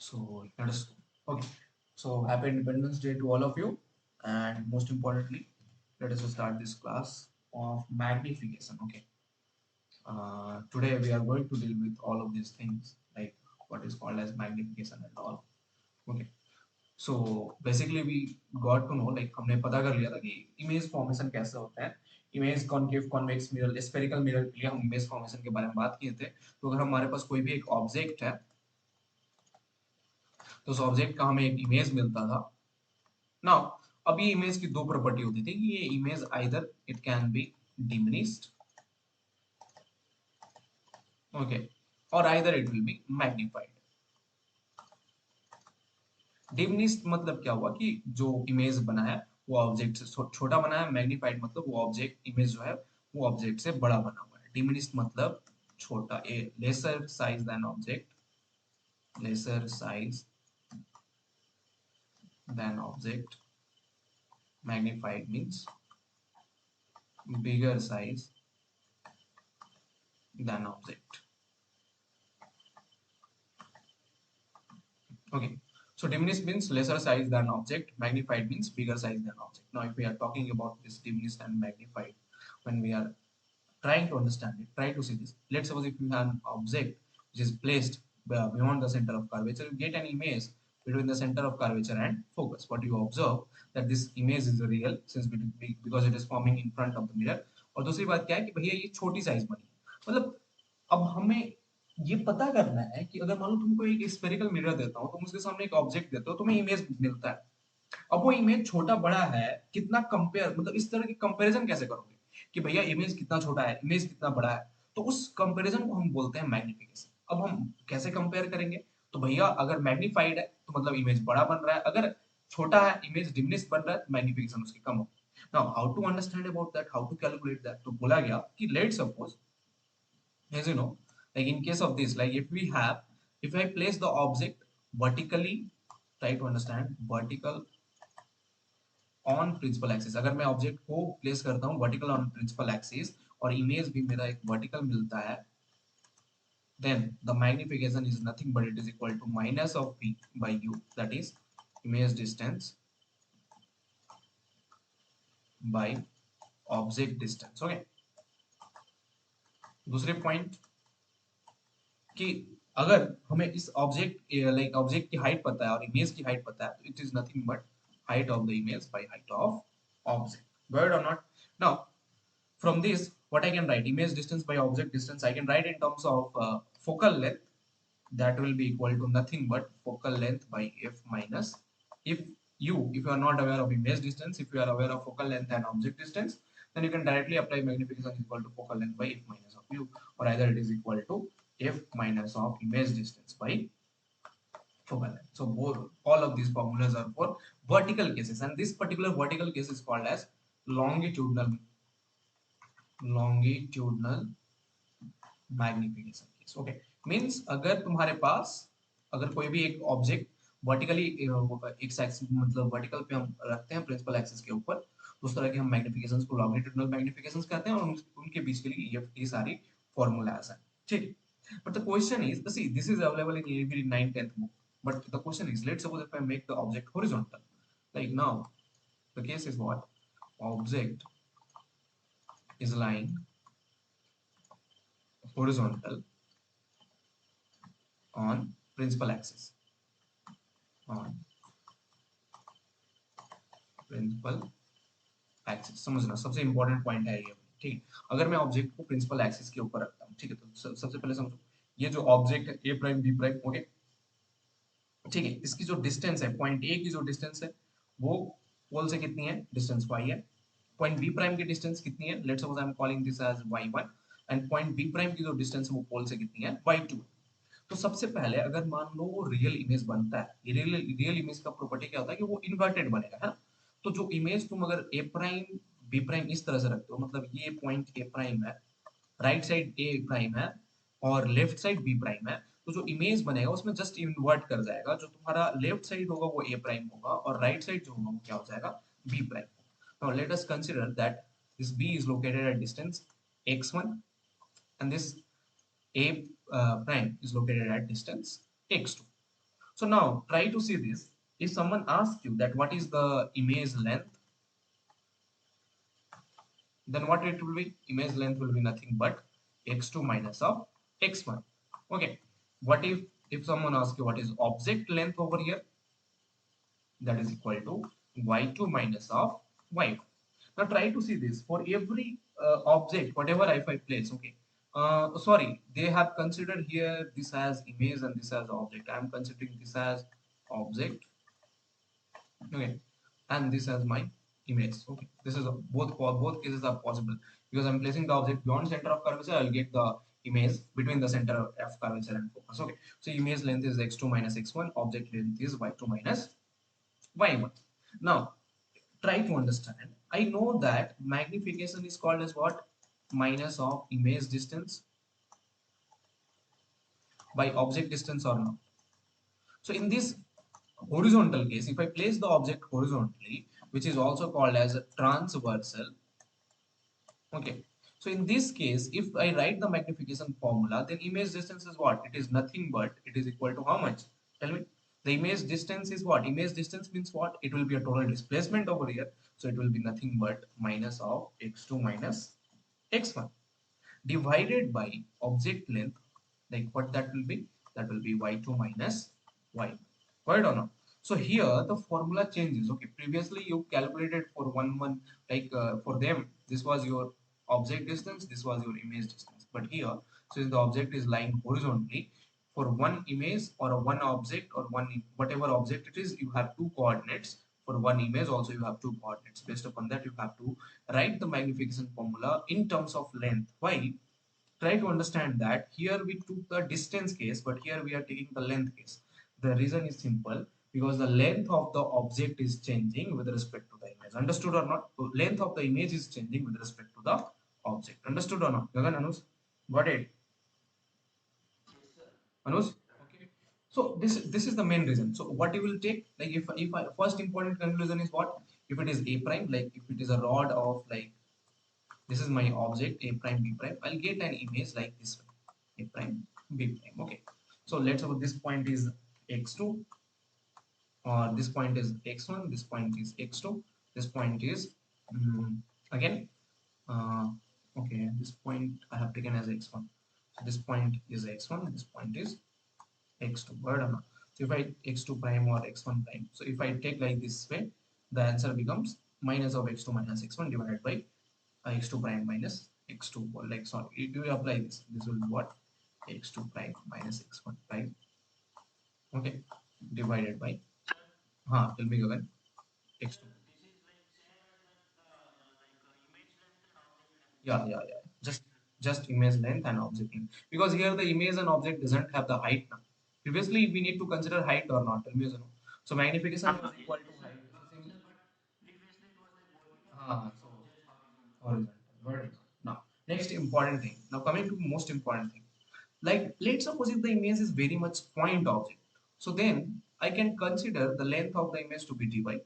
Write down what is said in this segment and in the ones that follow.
So let us okay. So happy Independence Day to all of you, and most importantly, let us start this class of magnification. Okay. Today we are going to deal with all of these things like what is called as magnification and all. Okay. So basically we got to know like हमने पता कर लिया था कि image formation कैसे होता है. Image concave convex mirror spherical mirror के लिए हम इमेज फॉर्मेशन के बारे में बात किए थे. तो अगर हमारे पास कोई भी एक ऑब्जेक्ट है तो उस ऑब्जेक्ट का हमें एक इमेज मिलता था. नाउ अब ये इमेज की दो प्रॉपर्टी होती थी कि ये image either it can be diminished okay और either it will be magnified. Diminished मतलब क्या हुआ कि जो इमेज बना है वो ऑब्जेक्ट से छोटा बना है. मैग्नीफाइड मतलब वो ऑब्जेक्ट इमेज जो है वो ऑब्जेक्ट से बड़ा बना हुआ है. डिमिनिश्ड मतलब छोटा, a lesser size than object, lesser size than object. Magnified means bigger size than object. Okay, so diminished means lesser size than object, magnified means bigger size than object. Now if we are talking about this diminished and magnified, when we are trying to understand it, try to see this. Let's suppose if you have an object which is placed beyond the center of curvature, you get an image between the center of curvature and focus. What you observe that this image is real since because it is forming in front of the mirror. और दूसरी बात क्या है कि भैया ये छोटी size बनी है. मतलब अब हमें ये पता करना है कि अगर मान लो तुमको एक स्फेरिकल मिरर देता हूँ, तुम उसके सामने एक ऑब्जेक्ट देते हो, तुम्हें इमेज मिलता है. अब वो इमेज छोटा बड़ा है, कितना कंपेयर मतलब इस तरह की कंपैरिजन कैसे करोगे कि भैया इमेज कितना छोटा है, इमेज कितना बड़ा है. तो उस कंपैरिजन को हम बोलते हैं मैग्निफिकेशन. अब हम कैसे कंपेयर करेंगे? तो भैया अगर मैग्नीफाइड है तो मतलब इमेज बड़ा बन रहा है, अगर छोटा है इमेज डिमिनिश बन रहा है तो मैग्निफिकेशन उसकी कम हो. Now how to understand about that, how to calculate that. तो बोला गया कि let suppose as you know, like in case of this, like if I place the object vertically, try to understand vertical on principal axis. अगर मैं object को place करता हूँ vertical on principal axis और इमेज भी मेरा एक vertical मिलता है, then the magnification is nothing but it is equal to minus of p by u, that is image distance by object distance. Okay. दूसरे पॉइंट कि अगर हमें इस ऑब्जेक्ट लाइक ऑब्जेक्ट की हाइट पता है और इमेज की हाइट पता है, तो it is nothing but height of the image by height of object. Got it or not? Now, from this, what I can write image distance by object distance, I can write in terms of focal length. That will be equal to nothing but focal length by f minus. If if you are not aware of image distance, if you are aware of focal length and object distance, then you can directly apply magnification is equal to focal length by f minus of u, or either it is equal to f minus of image distance by focal length. So all of these formulas are for vertical cases, and this particular vertical case is called as longitudinal magnification case. Okay, means अगर तुम्हारे पास अगर कोई भी एक object vertically x axis मतलब vertical पे हम रखते हैं प्रिंसिपल एक्सिस के ऊपर, तो उस तरह के हम मैग्निफिकेशंस को लॉन्गिट्यूडिनल मैग्निफिकेशंस कहते हैं, और उनके बीच के लिए ये सारी फॉर्मूलाज हैं. ठीक है. But the question is, see, this is available in every 9th 10th book. But the question is, let's suppose if I make the object horizontal, like now, the case is what? Object is lying horizontal on principal axis. On principal axis. समझना सबसे important point है ये. ठीक. अगर मैं object को principal axis के ऊपर रखता हूँ, ठीक है, तो सबसे पहले समझो ये जो ऑब्जेक्ट है ए प्राइम बी प्राइम, ओके, ठीक है, इसकी जो डिस्टेंस है पॉइंट ए की जो डिस्टेंस है वो पोल से कितनी है, डिस्टेंस y है. पॉइंट बी प्राइम की डिस्टेंस कितनी है, let's suppose I am calling this as y1, and point B prime की जो डिस्टेंस है वो पोल से कितनी है, y2. तो सबसे पहले अगर मान लो वो रियल इमेज बनता है, ये रियल इमेज का प्रॉपर्टी क्या होता है कि वो इन्वर्टेड बनेगा, है ना. तो जो इमेज तुम अगर ए प्राइम बी प्राइम इस तरह से रखते हो, मतलब ये पॉइंट ए प्राइम है, राइट साइड ए प्राइम है और लेफ्ट साइड बी प्राइम है, तो जो इमेज बनेगा उसमें जस्ट इन्वर्ट कर जाएगा. जो तुम्हारा लेफ्ट साइड होगा वो ए प्राइम होगा और राइट साइड जो होगा वो क्या हो जाएगा, B prime. Now let us consider that this B is located at distance x1 and this a prime is located at distance x2. So now try to see this. If someone asks you that what is the image length, then what it will be? Image length will be nothing but x2 minus of x1. Okay. What if someone asks you what is object length over here? That is equal to y2 minus of y1. Now try to see this for every object, whatever if I place. Okay. Sorry, they have considered here this as image and this as object. I am considering this as object. Okay, and this as my image. Okay, this is both cases are possible because I'm placing the object beyond center of curvature. I'll get the image between the center of curvature and focus. Okay, so image length is x2 minus x1. Object length is y2 minus y1. Now try to understand. I know that magnification is called as what? Minus of image distance by object distance or not. So in this horizontal case, if I place the object horizontally, which is also called as a transversal, okay. So in this case, if I write the magnification formula, then image distance is what? It is nothing but it is equal to how much? Tell me. The image distance is what? Image distance means what? It will be a total displacement over here. So it will be nothing but minus of x2 minus x1 divided by object length, like what that will be? That will be y2 minus y. Right or not? So here the formula changes. Okay, previously you calculated for one like for them this was your object distance, this was your image distance. But here, since the object is lying horizontally, for one image or a one object or one whatever object it is, you have two coordinates. For one image also you have two coordinates. Based upon that, you have to write the magnification formula in terms of length. Why? Try to understand that here we took the distance case, but here we are taking the length case. The reason is simple, because the length of the object is changing with respect to the image. Understood or not? So length of the image is changing with respect to the object. Understood or not? Gagan, Anush? Got it? Anush? Okay. So this is the main reason. So what you will take, like if I, first important conclusion is what? If it is a prime, like if it is a rod of like this is my object a prime b prime, I'll get an image like this one, a prime b prime. Okay, so let's suppose this point is x2, or this point is x1, this point is x2, this point is again uh, okay, this point I have taken as x1. So this point is x1, this point is x2. Word or not? So if I x2 prime or x1 prime, so if I take like this way, the answer becomes minus of x2 minus x1 divided by x2 prime minus x2, or like sorry, if you apply this will be what? X2 prime minus x1 prime, okay, divided by tell me again, x2. Yeah, just image length and object length, because here the image and object doesn't have the height now. Previously we need to consider height or not, tell me or no. So magnification was equal to height. So so horizontal, vertical. Now, next important thing. Now coming to most important thing. Like let's suppose if the image is very much point object, so then I can consider the length of the image to be dy.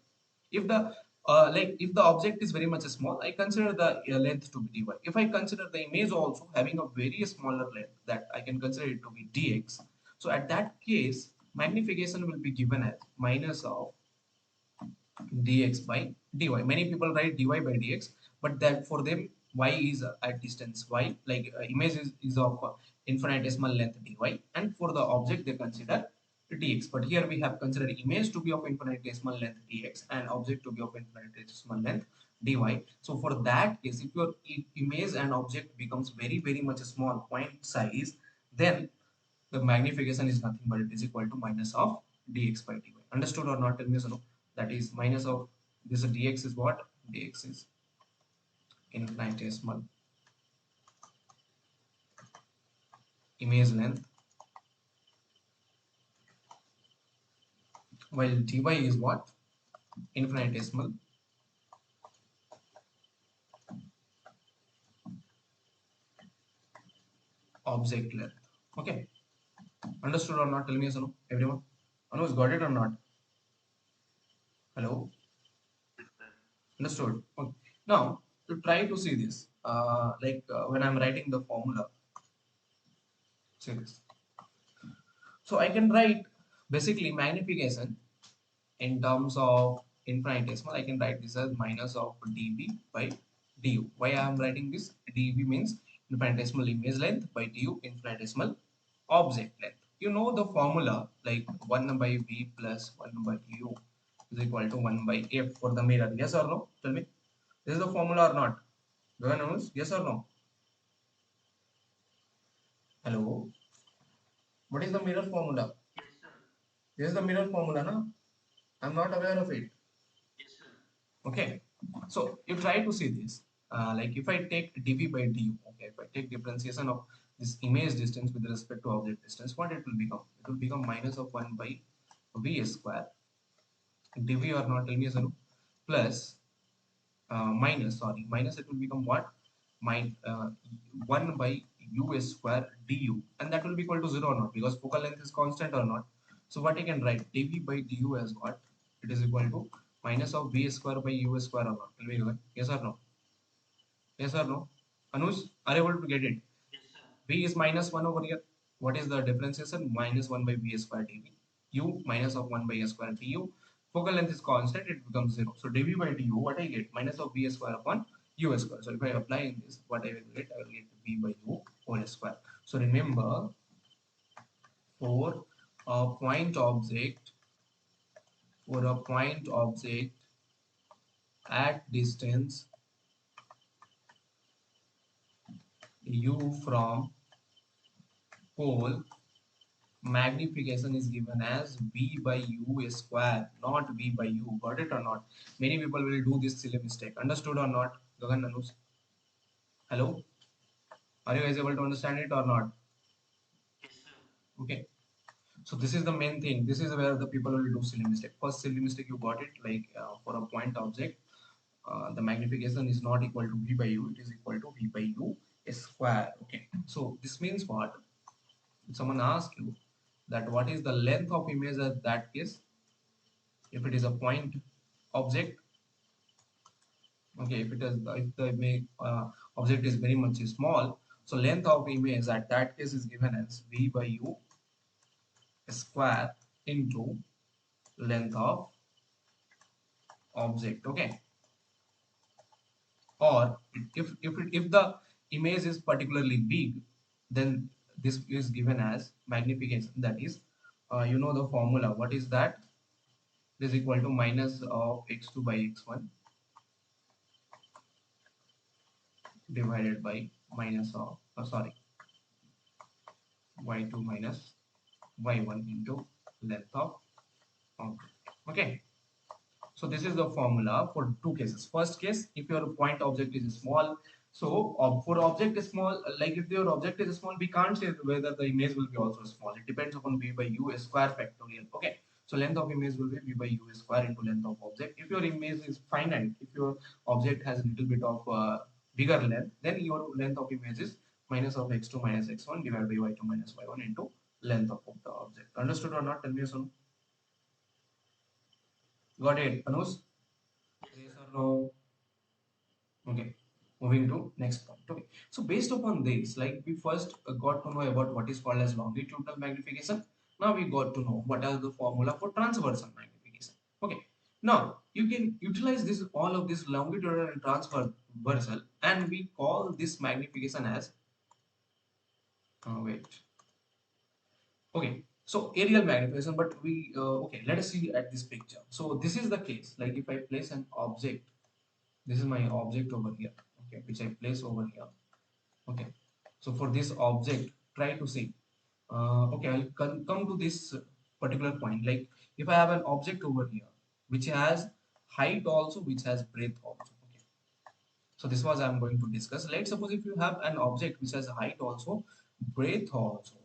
If the like if the object is very much small, I consider the length to be dy. If I consider the image also having a very smaller length, that I can consider it to be dx. So at that case, magnification will be given as minus of dx by dy. Many people write dy by dx, but that for them y is at distance y, like image is of infinitesimal length dy, and for the object they consider dx. But here we have considered image to be of infinitesimal length dx and object to be of infinitesimal length dy. So for that case, if your image and object becomes very much a small point size, then the magnification is nothing but it is equal to minus of dx by dy. Understood or not? Tell me so. No. That is minus of this dx is what? Dx is infinitesimal image length, while dy is what? Infinitesimal object length. Okay. Understood or not? Tell me so. No. Everyone. Anu has got it or not? Hello. Understood. Okay. Now to try to see this, when I'm writing the formula, see this. So I can write Basically, magnification in terms of infinitesimal, I can write this as minus of dv by du. Why I am writing this? dv means infinitesimal image length by du infinitesimal object length. You know the formula, like 1 by v plus 1 by u is equal to 1 by f for the mirror. Yes or no? Tell me. This is the formula or not? Do you know? Yes or no? Hello. What is the mirror formula? This is the mirror formula, no? I'm not aware of it. Okay. So you try to see this. Like if I take dv by du, okay, if I take differentiation of this image distance with respect to object distance, what it will become? It will become minus of 1 by v square dv or not, tell me, Sanu, plus minus it will become what? Min 1 by u square du, and that will be equal to 0 or not, because focal length is constant or not. So what I can write, dv by du as what? It is equal to minus of v square by u square or not. Tell me, yes or no? Yes or no? Anush, are you able to get it? V is minus 1 over here. What is the differentiation? Minus 1 by v square dv. U minus of 1 by s square du. Focal length is constant, it becomes 0. So dv by du, what I get? Minus of v square upon u square. So if I apply in this, what I will get? I will get v by u whole square. So remember, for a point object, for a point object at distance u from pole, magnification is given as v by u square, not v by u. Got it or not? Many people will do this silly mistake. Understood or not? Gagan, Anush? Hello? Are you guys able to understand it or not? Okay. So this is the main thing. This is where the people will do silly mistake. First silly mistake you got it, like for a point object, the magnification is not equal to v by u. It is equal to v by u square. Okay. So this means what? If someone asks you that what is the length of image at that case, if it is a point object, okay, if it is, if the image, object is very much small, so length of image at that case is given as v by u square into length of object. Okay. Or if the image is particularly big, then this is given as magnification, that is, you know the formula, what is that? It is equal to minus of x2 by x1 divided by minus of, sorry, y2 minus y1 into length of object. Okay. So this is the formula for two cases. First case, if your point object is small, so for object is small, like if your object is small, we can't say whether the image will be also small. It depends upon v by u square factorial. Okay. So length of image will be v by u square into length of object. If your image is finite, if your object has a little bit of bigger length, then your length of image is minus of x2 minus x1 divided by y2 minus y1 into length of the object. Understood or not? Tell me soon. Got it, Anush? Yes or no? Okay, moving to next point. Okay, so based upon this, like we first got to know about what is called as longitudinal magnification. Now we got to know what are the formula for transversal magnification. Okay, now you can utilize this, all of this longitudinal and transversal, and we call this magnification as wait. Okay, so aerial magnification, but we okay. Let us see at this picture. So this is the case. Like if I place an object, this is my object over here. Okay, which I place over here. Okay, so for this object, try to see. Okay, I'll come to this particular point. Like if I have an object over here which has height also, which has breadth also. Okay, so this was I'm going to discuss. Let's suppose if you have an object which has height also, breadth also,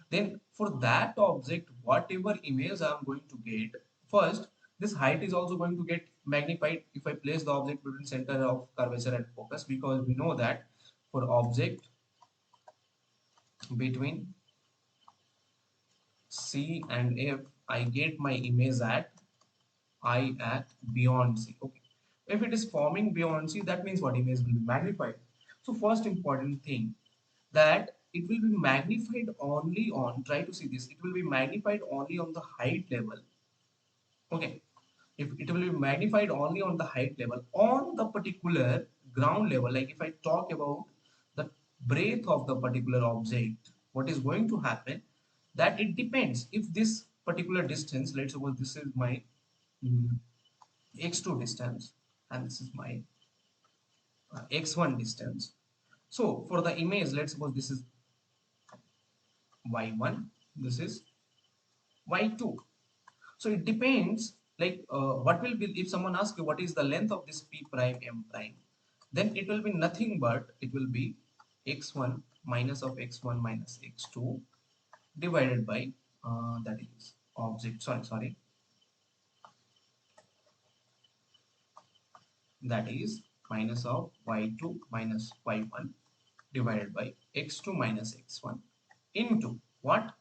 then for that object, whatever image I'm going to get, first this height is also going to get magnified if I place the object between center of curvature and focus, because we know that for object between C and F, I get my image at I at beyond C. Okay. If it is forming beyond C, that means what? Image will be magnified. So first important thing, that it will be magnified only on, try to see this, it will be magnified only on the height level. Okay, if it will be magnified only on the height level, on the particular ground level, like if I talk about the breadth of the particular object, what is going to happen, that it depends. If this particular distance, let's suppose this is my mm, x2 distance and this is my x1 distance. So for the image, let's suppose this is y1, this is y2. So it depends, like what will be, if someone asks you what is the length of this p prime m prime, then it will be nothing but it will be x1 minus of x1 minus x2 divided by that is object, sorry, that is minus of y2 minus y1 divided by x2 minus x1 into what?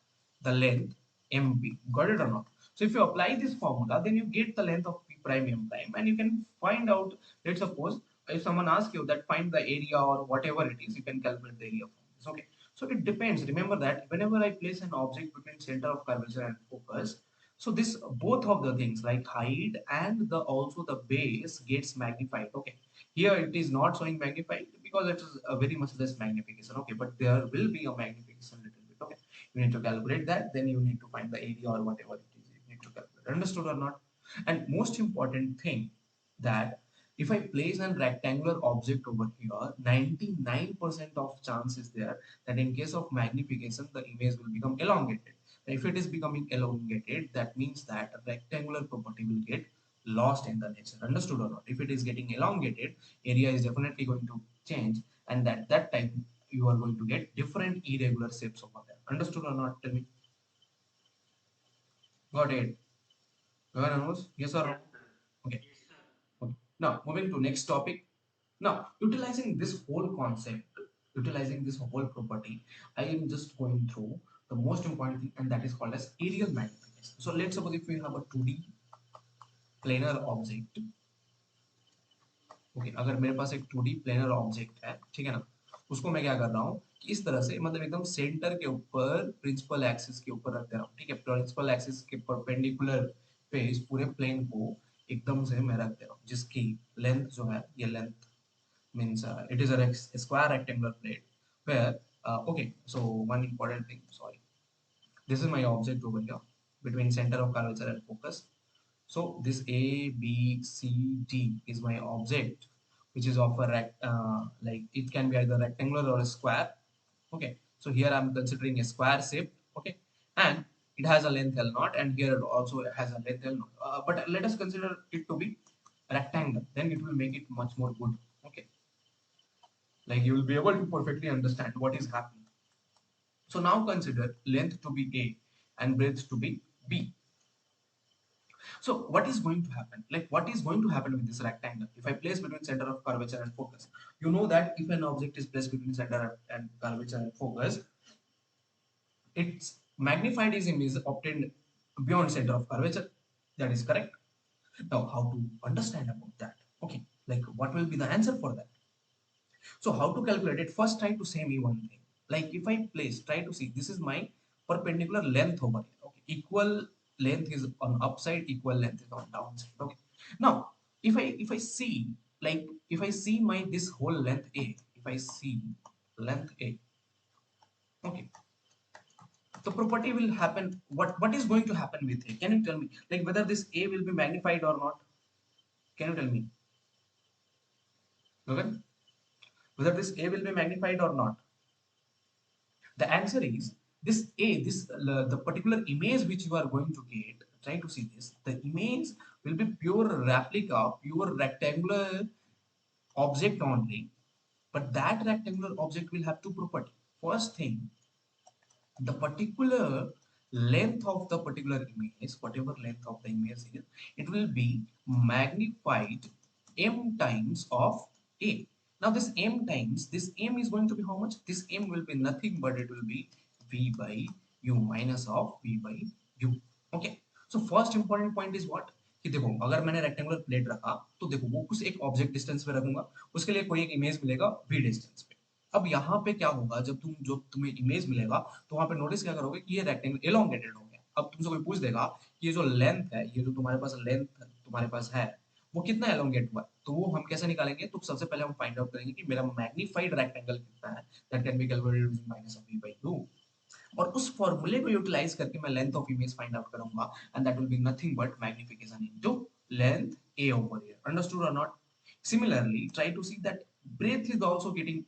The length mp. Got it or not? So if you apply this formula, then you get the length of p prime m prime, and you can find out. Let's suppose if someone asks you that find the area or whatever it is, you can calculate the area from this. Okay. So it depends. Remember that whenever I place an object between center of curvature and focus, so this both of the things like height and the also the base gets magnified. Okay. Here it is not showing magnified because it is a very much less magnification. Okay, but there will be a magnification little bit. Okay, you need to calculate that. Then you need to find the area or whatever it is. You need to calculate. Understood or not? And most important thing that if I place a rectangular object over here, 99% of chance is there that in case of magnification, the image will become elongated. If it is becoming elongated, that means that a rectangular property will get lost in the nature. Understood or not? If it is getting elongated, area is definitely going to change, and at that time you are going to get different irregular shapes over there. Understood or not? Tell me. Got it? Yes or no? Okay. Okay. Now moving to next topic. Now utilizing this whole concept, utilizing this whole property, I am just going through the most important thing, and that is called as aerial magnification. So let's suppose if we have a 2D planar object. Okay अगर मेरे पास एक 2D planar object है, ठीक है ना, उसको मैं क्या कर रहा हूँ कि इस तरह से मतलब एकदम सेंटर के ऊपर प्रिंसिपल एक्सिस के ऊपर रख दे रहा हूँ, ठीक है, प्रिंसिपल एक्सिस के परपेंडिकुलर पे इस पूरे प्लेन को एकदम से मैं रख दे रहा हूँ, जिसकी लेंथ जो है ये length means it is a square rectangular plate where okay, so one important thing, sorry, this is my object over here between center of curvature and focus. So this A, B, C, D is my object, which is of a like it can be either rectangular or a square. Okay, so here I'm considering a square shape. Okay, and it has a length L0, and here it also has a length L0. But let us consider it to be rectangle. Then it will make it much more good. Okay, like you will be able to perfectly understand what is happening. So now consider length to be A and breadth to be B. So what is going to happen? Like what is going to happen with this rectangle? If I place between center of curvature and focus, you know that if an object is placed between center and curvature and focus, its magnified image is obtained beyond center of curvature. That is correct. Now how to understand about that? Okay, like what will be the answer for that? So how to calculate it? First try to say me one thing. Like if I place, try to see, this is my perpendicular length over here. Okay, equal length is on upside, equal length is on downside. Okay. Now if I see, like if I see my this whole length A, if I see length A, okay, the property will happen. What is going to happen with A? Can you tell me? Like whether this A will be magnified or not? Can you tell me? Okay. Whether this A will be magnified or not? The answer is this A, this the particular image which you are going to get. Try to see this. The image will be pure replica, pure rectangular object only. But that rectangular object will have two properties. First thing, the particular length of the particular image, whatever length of the image is, it will be magnified m times of A. Now this m times, this m is going to be how much? This m will be nothing but it will be v by u minus of v by u. Okay. So first important point is what? कि देखो अगर मैंने rectangular plate रखा तो देखो वो कुछ एक ऑब्जेक्ट डिस्टेंस पे रखूंगा, उसके लिए कोई एक इमेज मिलेगा v डिस्टेंस पे. अब यहाँ पे क्या होगा, जब तुम्हें इमेज मिलेगा तो वहां पे नोटिस क्या करोगे कि ये रेक्टेंगल एलोंगेटेड हो गया। अब तुमसे कोई पूछ देगा कि ये जो लेंथ है, ये जो तुम्हारे पास लेंथ तुम्हारे पास है, वो कितना एलोंगेट हुआ है, तो वो हम कैसे निकालेंगे? तो सबसे पहले हम फाइंड आउट करेंगे कि मेरा मैग्नीफाइड रेक्टेंगल कितना है, that can be calculated using minus of v by 2, और उस फॉर्मूले को यूटिलाइज करके मैं length of image find out करूंगा, and that will be nothing but magnification into length a over here. Understood or not? Similarly, try to see that breadth is also getting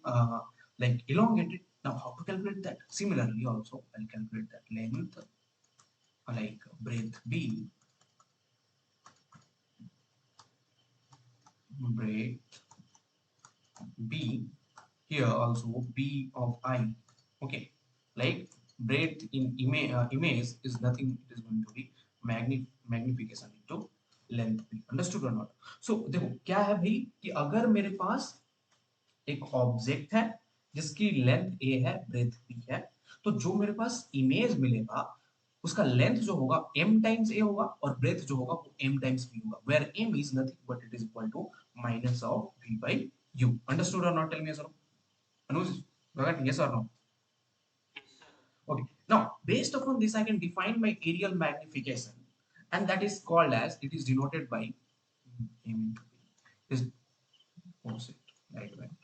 like elongated. Now how to calculate that? Similarly also I'll calculate that length like breadth breadth b, here also b of I. Okay, like breadth in image is nothing, it is going to be magnification into length b. Understood or not? So देखो क्या है भाई कि अगर मेरे पास एक object है जिसकी लेंथ a है, ब्रेथ b है, तो जो मेरे पास इमेज मिलेगा उसका लेंथ जो होगा m टाइम्स a होगा और ब्रेथ जो होगा वो m टाइम्स b होगा, where m is nothing but it is equal to minus of v by u. Understood और not? Tell me sir Anuj, Gagan, yes or no? Okay. Now, based upon this, I can define my aerial magnification, and that is called as, it is denoted by m into b. Is opposite, right? Right.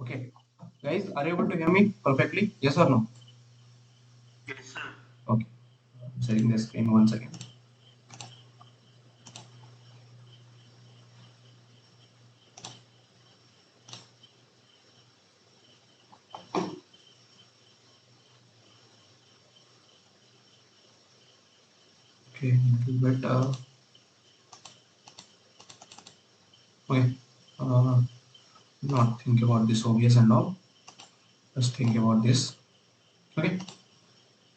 Okay, guys, are you able to hear me perfectly? Yes or no? Yes, sir. Okay, I'm sharing the screen once again. Okay, little bit. Okay, not think about this obvious and all. Just think about this. Okay.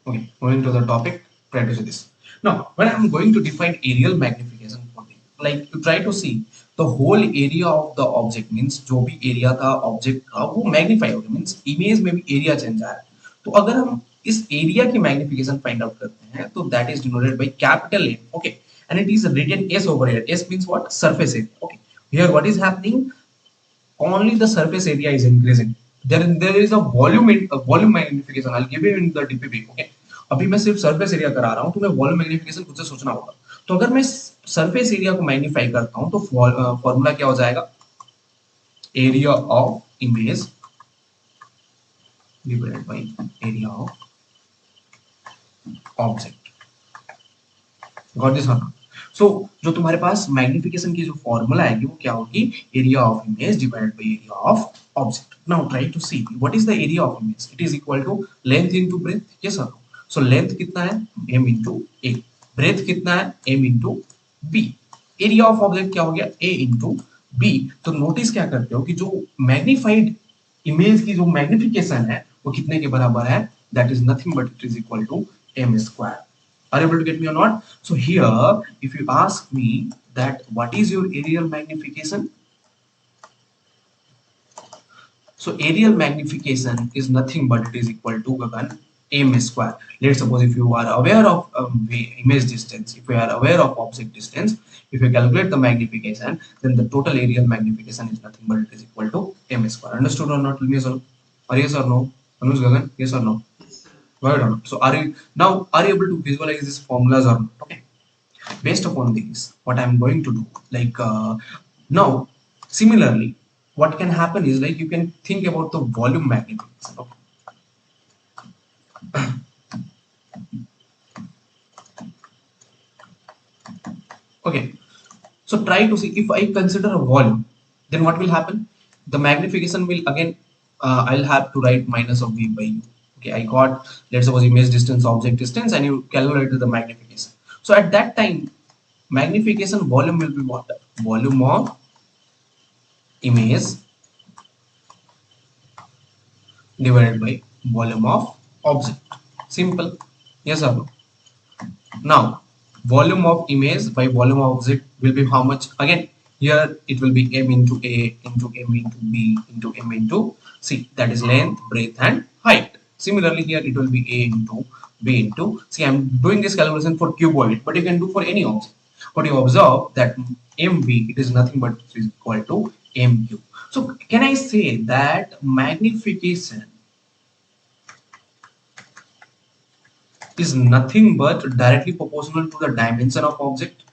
Okay, moving to the topic, try to see this. Now, when I'm going to define aerial magnification for the, like you try to see the whole area of the object, means जो भी area था object का वो magnify हो गया, means image में भी area change आया है। तो अगर हम इस area की magnification find out करते हैं तो that is denoted by capital A, okay, and it is written S over here. S means what? Surface area. Okay, here what is happening? Only the surface area is increasing. There is a volume magnification. I'll give you in the DPP. Okay. अभी मैं सिर्फ surface area करा रहा हूँ, तो मैं volume magnification खुद से सोचना होगा। तो अगर मैं सरफेस एरिया को मैग्नीफाई करता हूँ तो फॉर्मूला क्या हो जाएगा? Area of image divided by area of object. Got this one? So जो तुम्हारे पास मैग्निफिकेशन की जो फॉर्मूला आएगी वो क्या होगी? Area of image divided by area of object. Now try to see what is the area of image. It is equal to length into breadth. Yes sir. So length कितना है? m into a. Breadth कितना है? m into b. Area of object क्या हो गया? a into b. तो notice क्या करते हो कि जो मैग्नीफाइड इमेज की जो मैग्निफिकेशन है वो कितने के बराबर है? That is nothing but it is equal to m square. Are you able to get me or not? So here, if you ask me that what is your aerial magnification? So aerial magnification is nothing but it is equal to Gagan m square. Let's suppose if you are aware of image distance, if you are aware of object distance, If you calculate the magnification, then the total areal magnification is nothing but it is equal to m square. Understood or not? Let me solve. Or yes or no? Anuj Gagan, yes or no? Why not? So are you now are you able to visualize these formulas or not? Okay. Based upon these, what I'm going to do, like now, similarly, what can happen is like you can think about the volume magnification. Okay. Okay. So try to see if I consider a volume, then what will happen? The magnification will again, I'll have to write minus of v by u. Okay, I got, let's suppose image distance, object distance, and you calculated the magnification. So at that time, magnification volume will be what? Volume of image divided by volume of object. Simple. Yes or no? Now, volume of image by volume of object will be how much? Again, here it will be m into a into m into b into m into c. That is length, breadth, and height. Similarly, here it will be a into b into c. I'm doing this calculation for cuboid, but you can do for any object. But you observe that mv it is nothing but is equal to mu. So can I say that magnification is nothing but directly proportional to the dimension of object?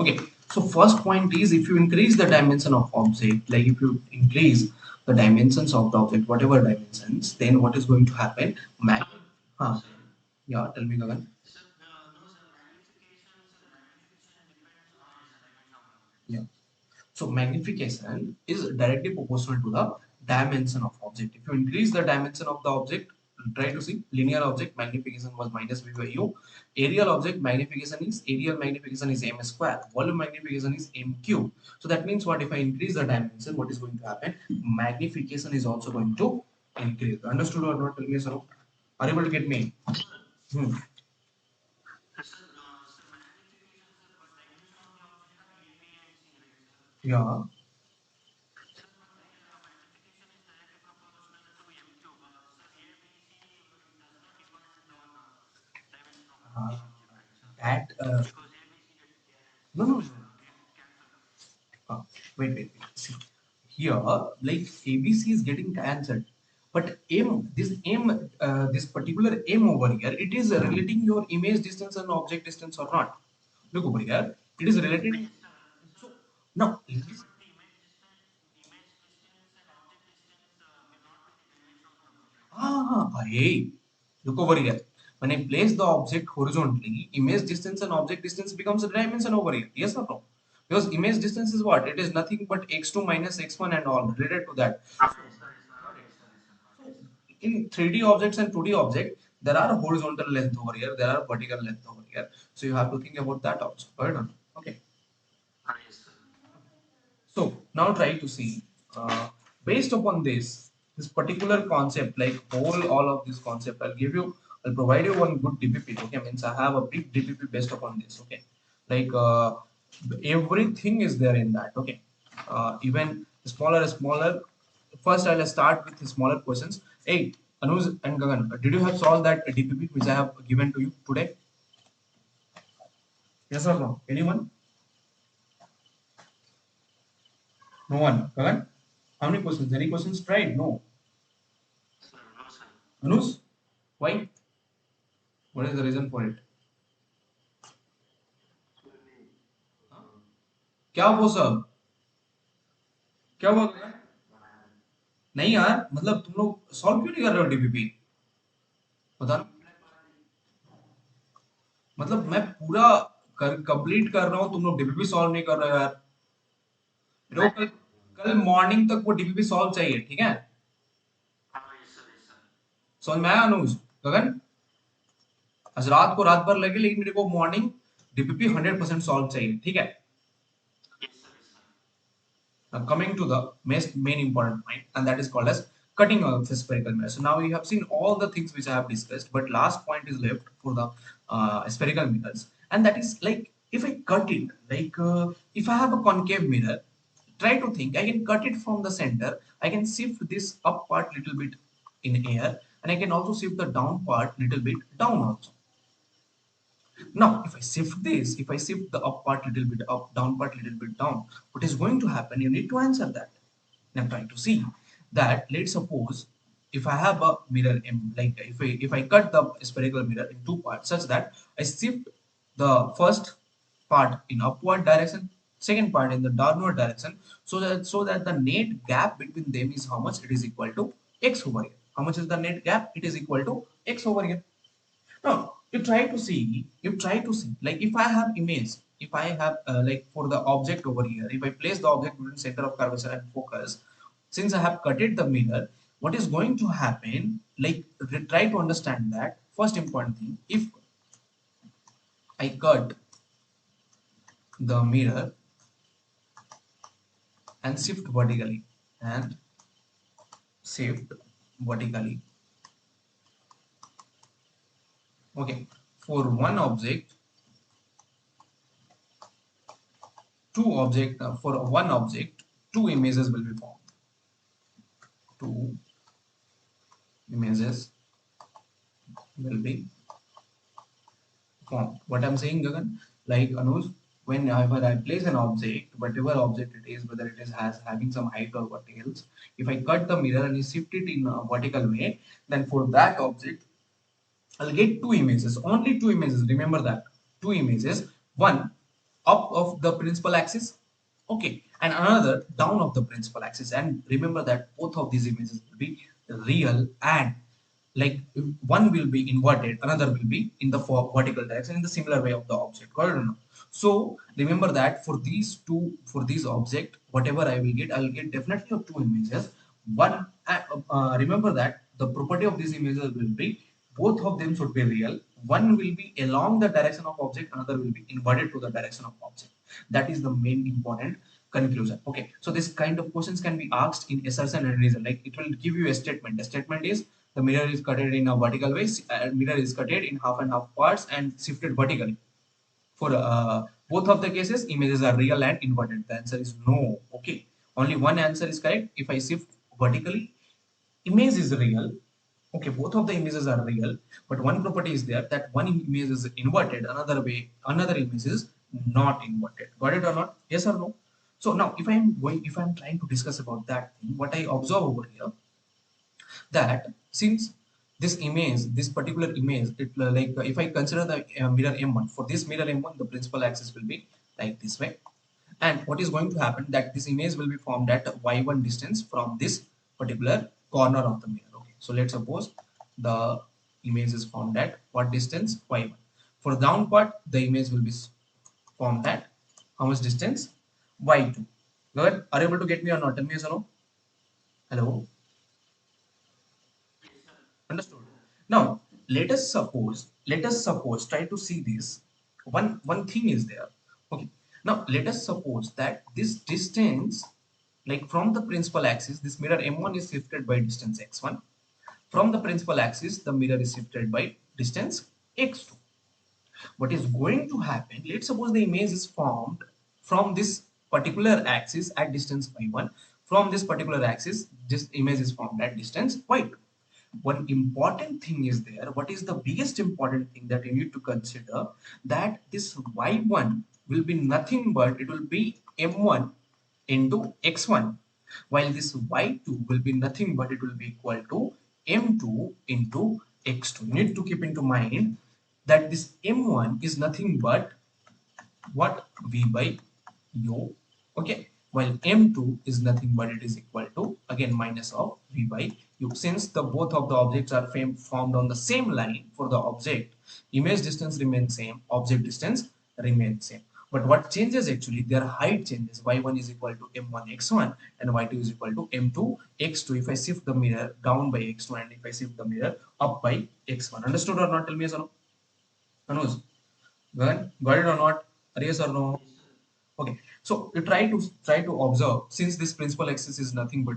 Okay, so first point is if you increase the dimension of object, like if you increase the dimensions of the object, whatever dimensions, then what is going to happen? Huh. Yeah, tell me, Gagan. Yeah. So magnification is directly proportional to the dimension of object. If you increase the dimension of the object, try to see linear object magnification was minus v by u. Aerial object magnification is m square. Volume magnification is m cube. So that means what if I increase the dimension, what is going to happen? Magnification is also going to increase. Understood or not? Tell me, sir. Are you able to get me? Hmm. Yeah. Uh, that no, no, no. Uh, wait. See, here, like ABC is getting cancelled, but this particular M over here, it is relating your image distance and object distance or not. Look over here, it is related. So now, hey, look over here. When I place the object horizontally, image distance and object distance becomes a dimension over here. Yes or no? Because image distance is what? It is nothing but x2 minus x1 and all related to that. In 3D objects and 2D object, there are horizontal length over here, there are vertical length over here. So you have to think about that also. Right on. Okay. So now try to see, based upon this particular concept, like all of this concept, I'll provide you one good DPP. Okay, means I have a big DPP based upon this. Okay, like everything is there in that. Okay, even smaller. First, I'll start with the smaller questions. Hey, Anuj and Gagan, did you have solved that DPP which I have given to you today? Yes or no? Anyone? No one. Gagan, how many questions? Any questions tried? No. Anuj, why? What is the reason for it? क्या वो सब क्या हुआ? नहीं यार, मतलब तुम लोग सॉल्व क्यों नहीं कर रहे हो डीपीपी? बता। मतलब मैं पूरा कंप्लीट कर रहा हूँ, तुम लोग डीपीपी सॉल्व नहीं कर रहे हो यार। मेरे को कल कल मॉर्निंग तक वो डीपीपी सॉल्व चाहिए, ठीक है? समझ में आया अनुज? गगन, आज रात को रात भर लगे, लेकिन मेरे को मॉर्निंग डीपीपी 100% सॉल्व चाहिए, ठीक है? Now coming to the main important point, and that is called as cutting of the spherical mirror. So now we have seen all the things which I have discussed, but last point is left for the spherical mirrors, and that is like if I cut it, like if I have a concave mirror, try to think I can cut it from the center. I can shift this up part little bit in air, and I can also shift the down part little bit down also. Now, if I shift this, if I shift the up part little bit up, down part little bit down, what is going to happen? You need to answer that. Now, try to see that. Let's suppose if I have a mirror M, like if I cut the spherical mirror in two parts, such that I shift the first part in upward direction, second part in the downward direction, so that the net gap between them is how much? It is equal to x over here. How much is the net gap? It is equal to x over here. Now, you try to see, like if I have image, if I have like for the object over here, if I place the object between center of curvature and focus, since I have cut it the mirror, what is going to happen? Like try to understand that. First important thing, if I cut the mirror and shift vertically and shift vertically, okay, for one object, for one object, two images will be formed. Two images will be formed. What I'm saying, Gagan, like Anuj, whenever I place an object, whatever object it is, whether it is having some height or what else, if I cut the mirror and shift it in a vertical way, then for that object, I'll get two images, only two images. Remember that, two images, one up of the principal axis, okay, and another down of the principal axis. And remember that both of these images will be real, and like one will be inverted, another will be in the vertical direction in the similar way of the object. Got it or not? So remember that for these two, for this object, whatever I will get definitely of two images. One, remember that the property of these images will be both of them should be real. One will be along the direction of object, another will be inverted to the direction of object. That is the main important conclusion. Okay, so this kind of questions can be asked in assertion and reason. Like it will give you a statement. A statement is the mirror is cutted in a vertical way, mirror is cutted in half and half parts and shifted vertically. For both of the cases, images are real and inverted. The answer is no. Okay, only one answer is correct. If I shift vertically, image is real. Okay, both of the images are real, but one property is there, that one image is inverted, another image is not inverted. Got it or not? Yes or no? So now if I'm trying to discuss about that thing, what I observe over here, that since this particular image, if I consider the mirror M1, for this mirror M1, the principal axis will be like this way. And what is going to happen, that this image will be formed at y1 distance from this particular corner of the mirror. Okay, so let's suppose the image is formed at what distance? Y1. For the down part, the image will be formed at how much distance? Y2. Good. Are you able to get me or not? Tell me yes or no. Hello. Understood. Now, let us suppose, try to see this. One thing is there. Okay. Now, let us suppose that this distance, like from the principal axis, this mirror M1 is shifted by distance x1. From the principal axis, the mirror is shifted by distance x2. What is going to happen? Let's suppose the image is formed from this particular axis at distance y1. From this particular axis, this image is formed at distance y2. One important thing is there. What is the biggest important thing that you need to consider? That this y1 will be nothing but it will be m1 into x1, while this y2 will be nothing but it will be equal to m2 into x2. You need to keep into mind that this m1 is nothing but what? V by u. Okay, while m2 is nothing but it is equal to again minus of v by u. Since the both of the objects are formed on the same line, for the object, image distance remains same, object distance remains same. But what changes actually, their height changes. Y1 is equal to m1 x1 and y2 is equal to m2 x2 if I shift the mirror down by x2 and if I shift the mirror up by x1. Understood or not? Tell me yes or no. Anuj, got it or not? Yes or no? Okay, so you try to observe, since this principal axis is nothing but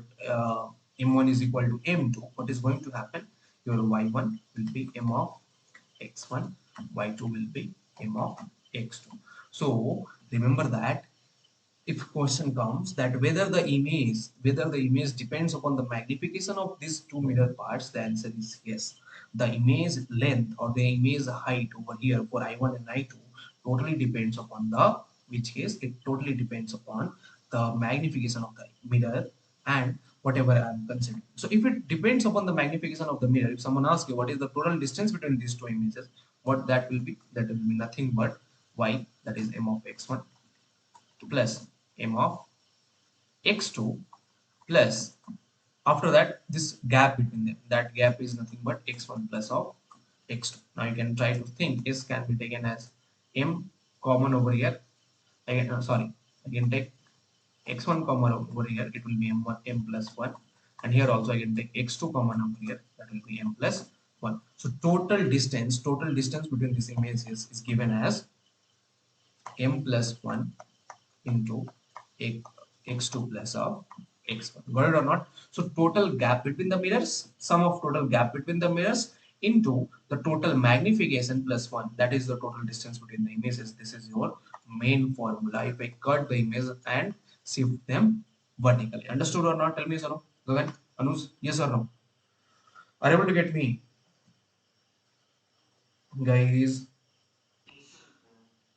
m1 is equal to m2. What is going to happen? Your y1 will be m of x1, y2 will be m of x2. So remember that if question comes that whether the image depends upon the magnification of these two mirror parts, the answer is yes. the image length or the image height over here for I1 and I2 totally depends upon the, which case it totally depends upon the magnification of the mirror and whatever I am considering. So if it depends upon the magnification of the mirror, if someone asks you what is the total distance between these two images, what that will be? That will be nothing but y, that is m of x1 plus m of x2 plus, after that, this gap between them, that gap is nothing but x1 plus of x2. Now you can try to think s can be taken as m common over here. Again, sorry, I can take x1 common over here, it will be m1 m plus 1, and here also I can take x2 common over here, that will be m plus 1. So total distance between these images is given as m plus 1 into x2 plus of x1. Got it or not? So total gap between the mirrors, sum of total gap between the mirrors into the total magnification plus 1. That is the total distance between the images. This is your main formula. If I cut the image and shift them vertically. Understood or not? Tell me, sir. Gagan, Anuj, yes or no? Are you able to get me? Guys,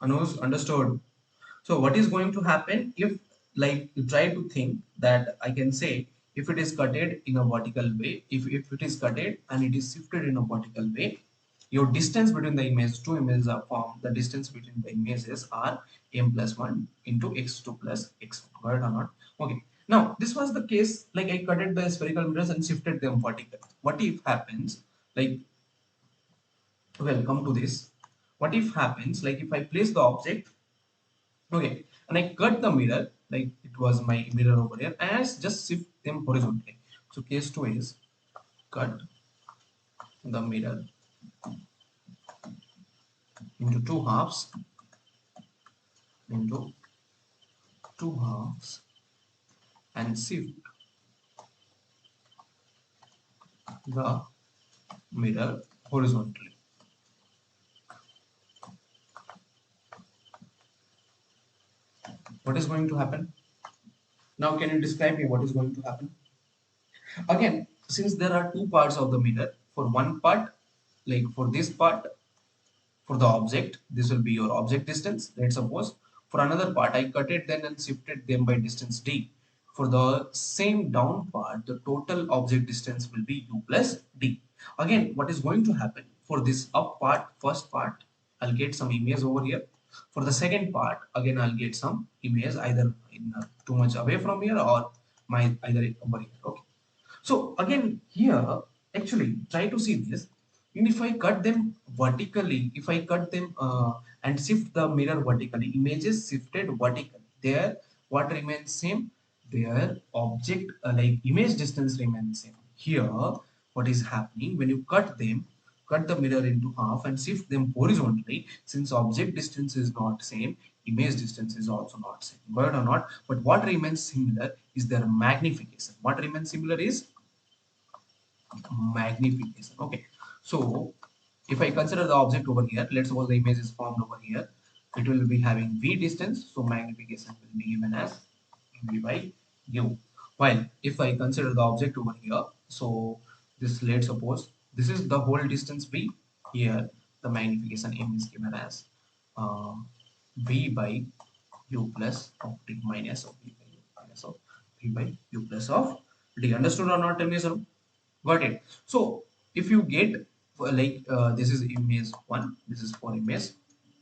Anuj, understood. So what is going to happen if, like, you try to think that I can say if it is cutted in a vertical way, if it is cutted and it is shifted in a vertical way, your distance between the image, two images are formed, the distance between the images are m plus 1 into x2 plus x1. Got it or not? Okay. Now, this was the case, like I cutted the spherical mirrors and shifted them vertical. What if happens, like, well, come to this. What if happens, like if I place the object, okay, and I cut the mirror, like it was my mirror over here, and I just shift them horizontally. So case 2 is cut the mirror into into two halves, and shift the mirror horizontally. What is going to happen? Now, can you describe me what is going to happen? Again, since there are two parts of the mirror, for one part, like for this part, for the object, this will be your object distance, let's suppose. For another part, I cut it then and shifted them by distance d. For the same down part, the total object distance will be u plus d. Again, what is going to happen? For this up part, first part, I'll get some image over here. For the second part, again I'll get some image either in too much away from here or my either over here. Okay. So again here, actually try to see this. And if I cut them vertically, if I cut them and shift the mirror vertically, images shifted vertically. There, what remains same? Their object, like image distance remains same. Here, what is happening when you cut them? Cut the mirror into half and shift them horizontally. Since object distance is not same, image distance is also not same. Got it or not? But what remains similar is their magnification. What remains similar is magnification. Okay, so if I consider the object over here, let's suppose the image is formed over here, it will be having v distance, so magnification will be given as v by u. While if I consider the object over here, so this, let's suppose this is the whole distance v, here the magnification m is given as uh, v by u plus of d minus of v by u minus of v by u plus of d. Understood or not? Tell me, sir. Got it. So if you get this is image one, this is for image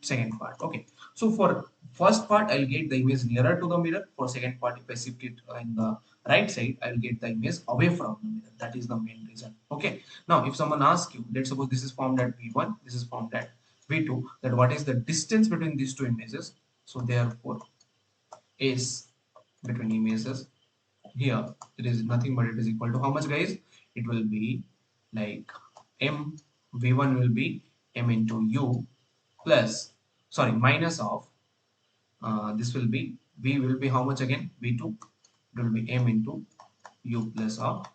second part. Okay. So for first part, I'll get the image nearer to the mirror. For second part, if I shift it in the right side, I'll get the image away from the mirror. That is the main reason. Okay. Now, if someone asks you, let's suppose this is formed at V1, this is formed at V2, that what is the distance between these two images? So therefore, is between images here, it is nothing but it is equal to how much, guys? It will be like m v1 will be m into u plus, sorry, minus of this will be v will be how much again? V2. It will be m into u plus of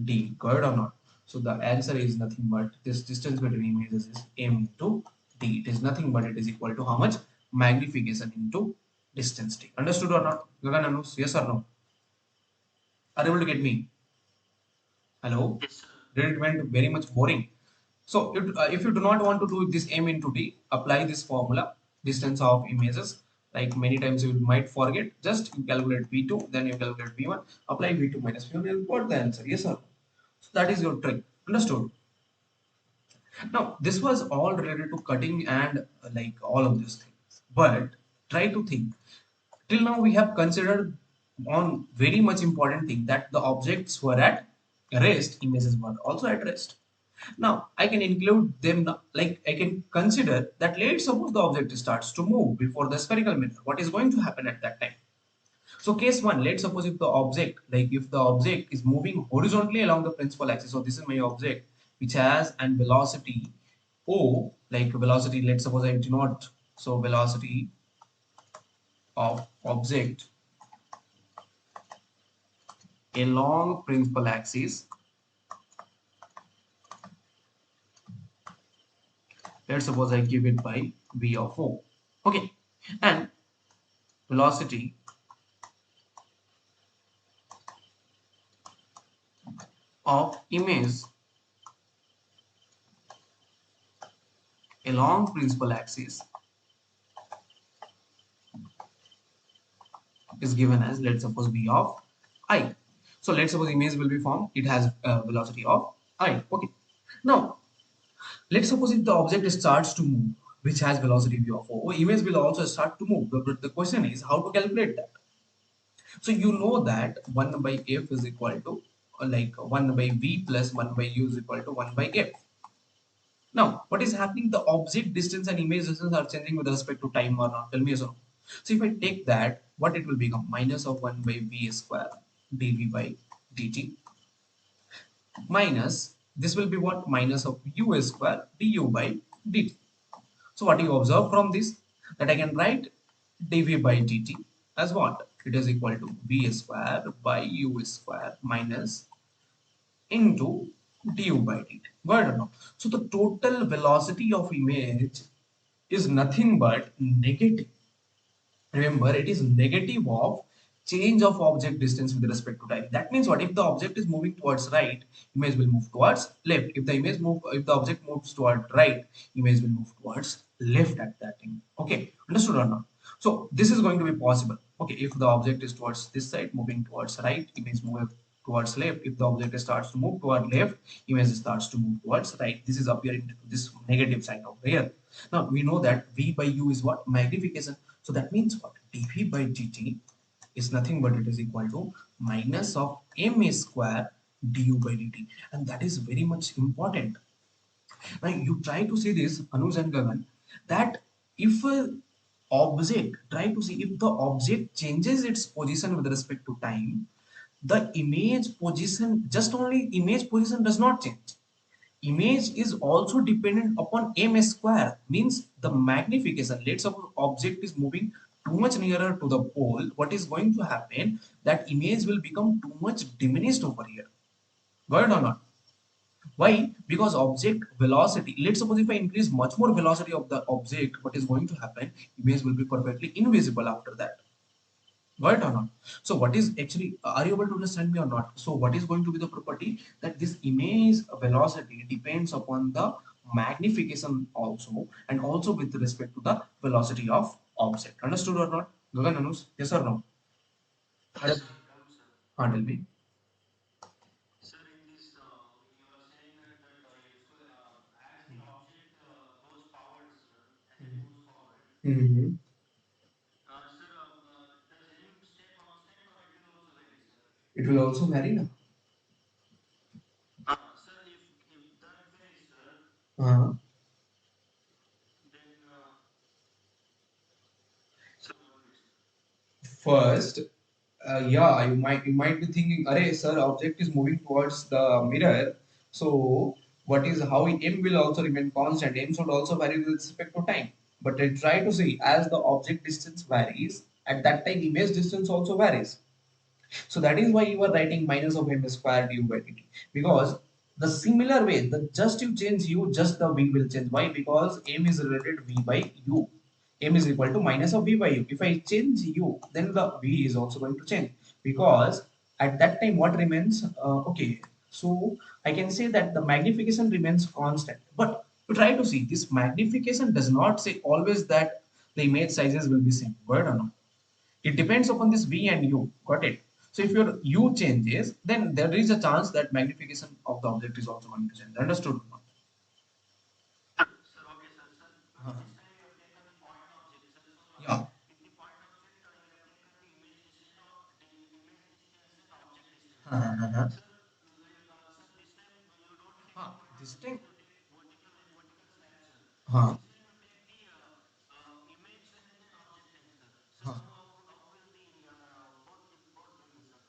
d. Got it or not? So the answer is nothing but this distance between images is m into d. It is nothing but it is equal to how much? Magnification into distance d. Understood or not? Gagan, Anu, yes or no? Are you able to get me? Hello? Yes, sir. it went very much boring. So if you do not want to do this m into d, apply this formula, distance of images. Like many times you might forget, just you calculate v2, then you calculate v1, apply v2 minus v1, you'll got the answer. Yes sir. So that is your trick. Understood? Now, this was all related to cutting and like all of these things. But try to think. Till now, we have considered on very much important thing that the objects were at rest, images were also at rest. Now, I can include them, like I can consider that let's suppose the object starts to move before the spherical mirror. What is going to happen at that time? So case one, let's suppose if the object, like if the object is moving horizontally along the principal axis, so this is my object which has an velocity O, like velocity, let's suppose I denote, so velocity of object along principal axis, let's suppose I give it by V of O. Okay, and velocity of image along principal axis is given as, let's suppose, v of I. So let's suppose image will be formed, it has velocity of I. Okay, now let's suppose if the object starts to move which has velocity v of O, image will also start to move. But the question is how to calculate that. So you know that 1 by f is equal to like 1 by v plus 1 by u is equal to 1 by f. Now, what is happening? The object distance and image distance are changing with respect to time or not? Tell me so. So if I take that, what it will become? Minus of 1 by v square dv by dt minus, this will be what? Minus of u square du by dt. So what you observe from this? That I can write dv by dt as what? It is equal to v square by u square minus into du by dt. Got it or not? So the total velocity of image is nothing but negative. Remember, it is negative of change of object distance with respect to time. That means what? If the object is moving towards right, image will move towards left. If the object moves toward right, image will move towards left at that time. Okay, understood or not? So this is going to be possible. Okay, if the object is towards this side, moving towards right, image move towards left. If the object starts to move toward left, image starts to move towards right. This is appearing this negative sign over here. Now we know that v by u is what? Magnification. So that means what? dv by dt is nothing but it is equal to minus of m square du by dt, and that is very much important. Now you try to see this, Anuj and Gagan, that if a object, try to see if the object changes its position with respect to time, the image position, just only image position does not change. Image is also dependent upon m square, means the magnification. Let's suppose object is moving too much nearer to the pole, what is going to happen? That image will become too much diminished over here. Got it or not? Why? Because object velocity, let's suppose if I increase much more velocity of the object, what is going to happen? Image will be perfectly invisible after that. Got it or not? So what is actually, are you able to understand me or not? So what is going to be the property? That this image velocity depends upon the magnification also, and also with respect to the velocity of object. Understood or not? Gagan, Anush, yes or no? Yes, tell me. Mm-hmm. It will also vary now. Uh-huh. First, yeah, you might be thinking, "Arey, sir, object is moving towards the mirror. So, what is how m will also remain constant? M should also vary with respect to time. But I try to see as the object distance varies, at that time image distance also varies. So that is why you are writing minus of m square du by dt. Because the similar way, the just you change u, just the v will change. Why? Because m is related v by u. M is equal to minus of v by u. If I change u, then the v is also going to change. Because at that time, what remains? Okay. So I can say that the magnification remains constant. But to try to see, this magnification does not say always that the image sizes will be same. Got it or not? It depends upon this V and U. Got it? So if your U changes, then there is a chance that magnification of the object is also going to change. Understood or not? Sir, okay, sir. Sir, this time you have taken the point object, sir. So, Yeah. in the point object, you have taken the image distance, image distance and object distance. Uh-huh. Sir, sir, this time you don't take the point This object, time. you take vertical slab, sir. So Huh. this time you take the image length and object length, sir. Sir, so how will the both will, sir?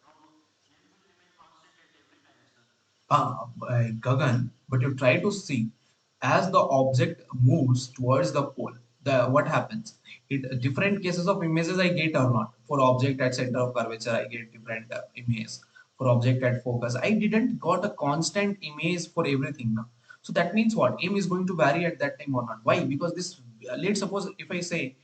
How length will remain constant at every time, sir? Gagan, but you try to see as the object moves towards the pole, the what happens? It different cases of images I get or not. For object at center of curvature, I get different image. For object at focus, I didn't got a constant image for everything now. So that means what? Aim is going to vary at that time or not? Why? Because this. Let's suppose if I say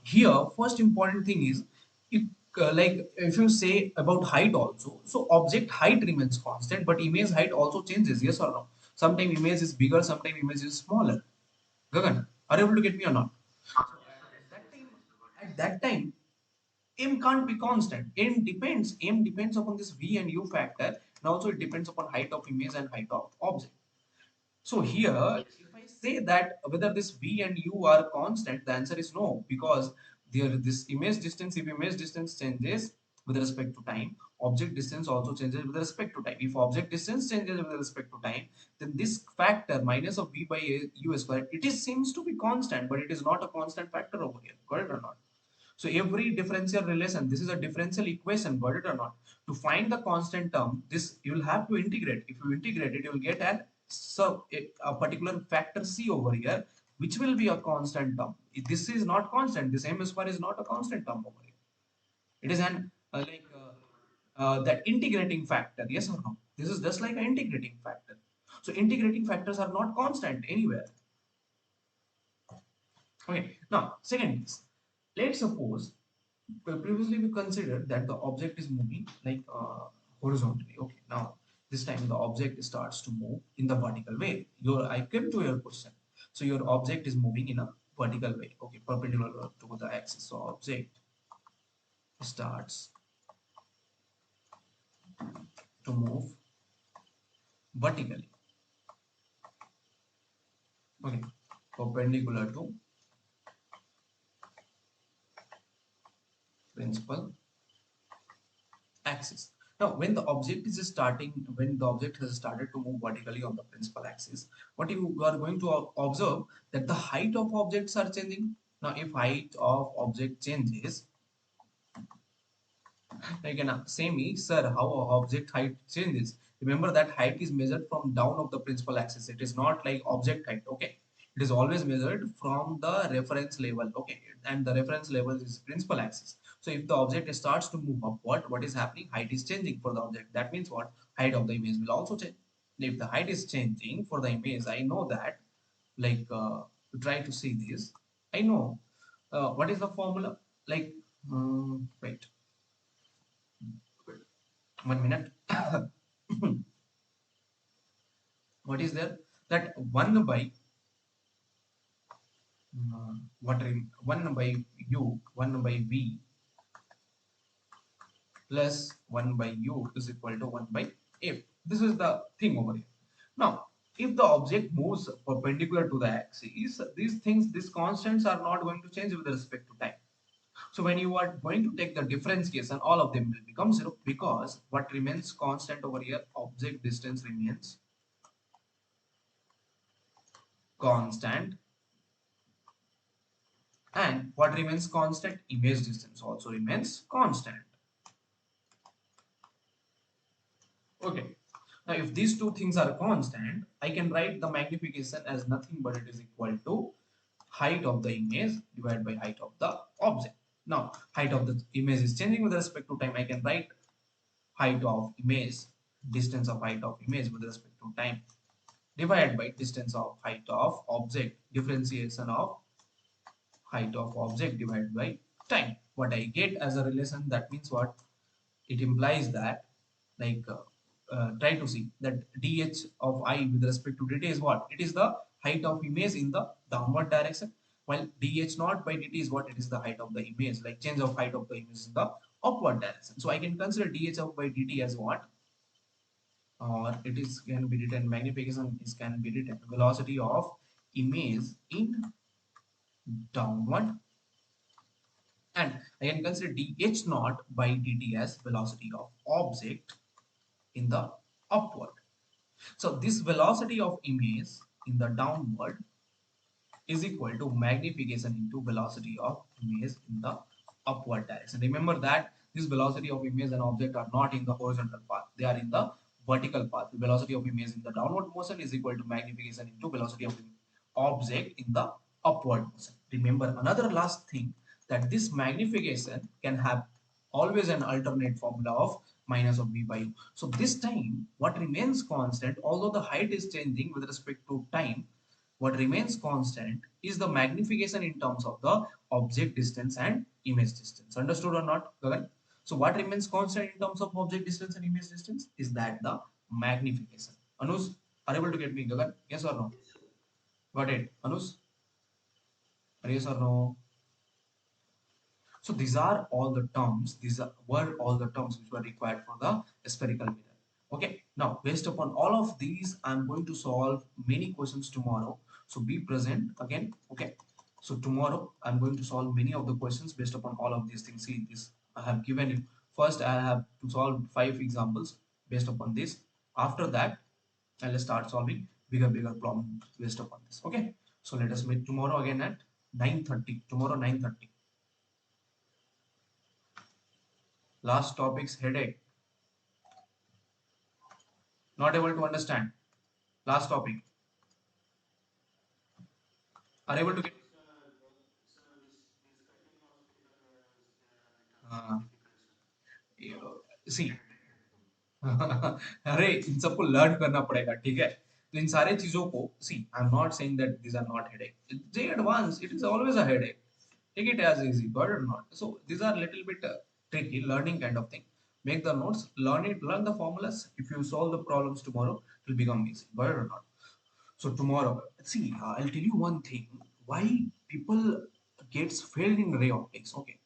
here, first important thing is if like if you say about height also, so object height remains constant but image height also changes, yes or no? Sometimes image is bigger, sometimes image is smaller. Gagan, are you able to get me or not? So Yes, sir. at Yes, that yes, sir. time, Yes, sir. Got it. m can't be constant. M depends upon this V and U factor, and also it depends upon height of image and height of object. So here, Yes, sir. if I say that whether this V and U are constant, the answer is no, because there this image distance, if image distance changes with respect to time, object distance also changes with respect to time. If object distance changes with respect to time, then this factor minus of V by U square, it is seems to be constant, but it is not a constant factor over here. Got it or not? So every differential relation, this is a differential equation, got it or not? To find the constant term, this you will have to integrate. If you integrate it, you will get an so a particular factor C over here, which will be a constant term. This is not constant. This M square is not a constant term over here. It is an the integrating factor. Yes or no? This is just like an integrating factor. So integrating factors are not constant anywhere. Okay. Now, second is, let's suppose previously we considered that the object is moving like horizontally. Okay. Now, this time the object starts to move in the vertical way. I came to your question. So your object is moving in a vertical way. Okay, perpendicular to the axis. So object starts to move vertically. Okay, perpendicular to principal axis. Now, when the object has started to move vertically on the principal axis, what you are going to observe that the height of objects are changing. Now, if height of object changes, like say me, sir, how object height changes. Remember that height is measured from down of the principal axis. It is not like object height. Okay, it is always measured from the reference level. Okay, and the reference level is principal axis. So if the object starts to move upward, what is happening? Height is changing for the object. That means what? Height of the image will also change. If the height is changing for the image, I know that. Like to try to see this, I know what is the formula. Like wait. 1 minute. What is there? That 1 by what 1 by u 1 by v plus 1 by u is equal to 1 by f. This is the thing over here. Now if the object moves perpendicular to the axis, these things, these constants are not going to change with respect to time. So when you are going to take the differentiation, all of them will become zero, because what remains constant over here? Object distance remains constant. And what remains constant? Image distance also remains constant. Okay. Now, if these two things are constant, I can write the magnification as nothing but it is equal to height of the image divided by height of the object. Now, height of the image is changing with respect to time. I can write height of image, distance of height of image with respect to time, divided by distance of height of object, differentiation of height of object divided by time. What I get as a relation, that means what? It implies that like try to see that dh of I with respect to dt is what? It is the height of image in the downward direction, while dh naught by dt is what? It is the height of the image, like change of height of the image in the upward direction. So I can consider dh of by dt as what? Or it is can be written, magnification is can be written velocity of image in downward, and I can consider dh naught by dt as velocity of object in the upward. So this velocity of image in the downward is equal to magnification into velocity of image in the upward direction. Remember that this velocity of image and object are not in the horizontal path, they are in the vertical path. The velocity of image in the downward motion is equal to magnification into velocity of object in the upward motion. Remember another last thing, that this magnification can have always an alternate formula of minus of v by u. So this time what remains constant, although the height is changing with respect to time, what remains constant is the magnification in terms of the object distance and image distance. Understood or not, Gagan? So what remains constant in terms of object distance and image distance is that the magnification. Anush, are you able to get me, Gagan? Yes or no? Yes, sir. Got it. Anush, yes or no? So these are all the terms, were all the terms which were required for the spherical mirror. Okay, now based upon all of these, I'm going to solve many questions tomorrow. So be present again. Okay, so tomorrow I'm going to solve many of the questions based upon all of these things. See this, I have given you. First, I have to solve 5 examples based upon this. After that, I'll start solving bigger problems based upon this. Okay, so let us meet tomorrow again at 9:30. Tomorrow 9:30. Last topic's headache. Not able to understand. Last topic. Are able to get. Sir, this cutting of spherical mirror is little Uh, difficult, sir. see, Can take help from. अरे इन सबको learn करना पड़ेगा, ठीक है? तो इन सारे चीजों को see, I am not saying that these are not headache. They advance, it is always a headache. Take it as easy, got it or not? So these are little bit tricky, learning kind of thing. Make the notes, learn it, learn the formulas. If you solve the problems tomorrow, it will become easy, got it or not? So tomorrow, see, I'll tell you one thing. Why people gets failed in ray optics. Okay,